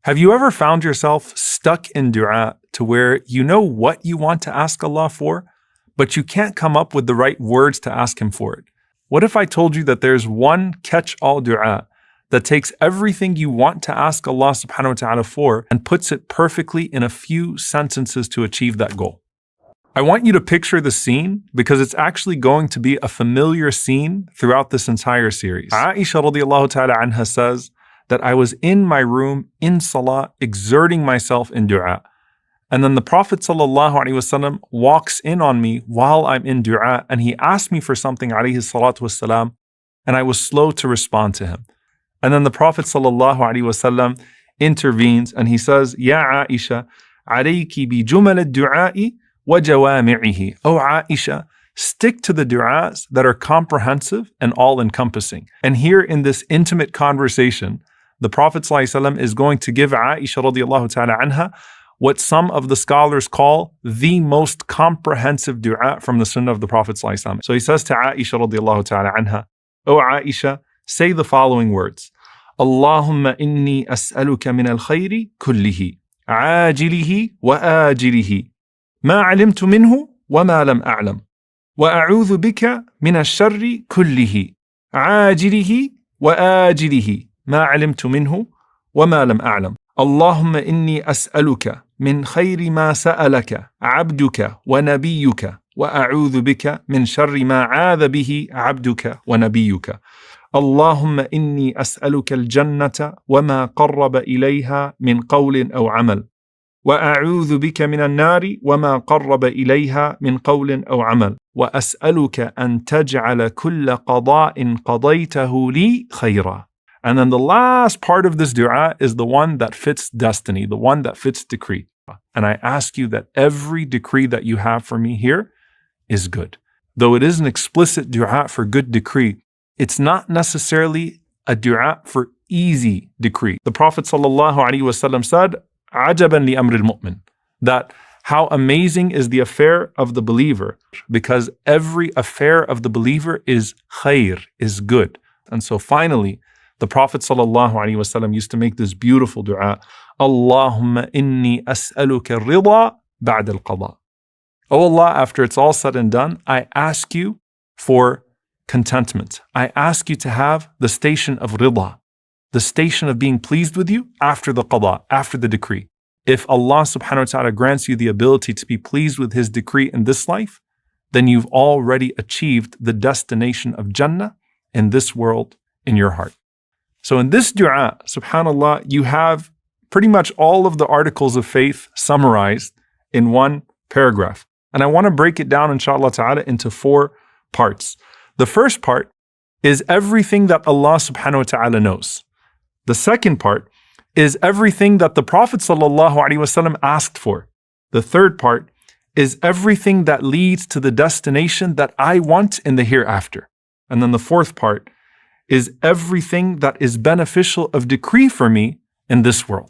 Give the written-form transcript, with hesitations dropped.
Have you ever found yourself stuck in dua to where you know what you want to ask Allah for, but you can't come up with the right words to ask Him for it? What if I told you that there's one catch-all dua that takes everything you want to ask Allah subhanahu wa ta'ala for and puts it perfectly in a few sentences to achieve that goal? I want you to picture the scene because it's actually going to be a familiar scene throughout this entire series. Aisha radiallahu ta'ala anha says that I was in my room in salah, exerting myself in dua. And then the Prophet sallallahu alaihi wasallam walks in on me while I'm in dua, and he asked me for something alayhi salatu wasalam, and I was slow to respond to him. And then the Prophet sallallahu alaihi wasallam intervenes and he says, Ya Aisha, alayki bi jumal ad-du'a'i wa jawami'ihi. Oh Aisha, stick to the du'as that are comprehensive and all-encompassing. And here in this intimate conversation, the Prophet ﷺ is going to give Aisha radiallahu ta'ala anha what some of the scholars call the most comprehensive dua from the sunnah of the Prophet ﷺ. So he says to Aisha radiallahu ta'ala anha, O Aisha, say the following words. Allahumma inni as'aluka min al-khayri kullihi, ajilihi wa ajilihi, ma alimtu minhu wa ma lam a'lam, wa a'udhu bika min al-sharri kullihi, ajilihi wa ajilihi, ما علمت منه وما لم أعلم اللهم إني أسألك من خير ما سألك عبدك ونبيك وأعوذ بك من شر ما عاذ به عبدك ونبيك اللهم إني أسألك الجنة وما قرب إليها من قول أو عمل وأعوذ بك من النار وما قرب إليها من قول أو عمل وأسألك أن تجعل كل قضاء قضيته لي خيرا. And then the last part of this dua is the one that fits destiny, the one that fits decree. And I ask you that every decree that you have for me here is good. Though it is an explicit dua for good decree, it's not necessarily a dua for easy decree. The Prophet ﷺ said, عَجَبًا لِأَمْرِ الْمُؤْمِنِ, that how amazing is the affair of the believer, because every affair of the believer is khair, is good. And so finally, the Prophet ﷺ used to make this beautiful dua, Allahumma inni as'aluka rida ba'd al-qada. Oh Allah, after it's all said and done, I ask you for contentment. I ask you to have the station of rida, the station of being pleased with you after the qada, after the decree. If Allah subhanahu wa ta'ala grants you the ability to be pleased with His decree in this life, then you've already achieved the destination of Jannah in this world in your heart. So in this dua, subhanAllah, you have pretty much all of the articles of faith summarized in one paragraph. And I want to break it down, inshallah ta'ala, into 4 parts. The first part is everything that Allah subhanahu wa ta'ala knows. The second part is everything that the Prophet sallallahu alaihi wasallam asked for. The third part is everything that leads to the destination that I want in the hereafter. And then the fourth part is everything that is beneficial of decree for me in this world.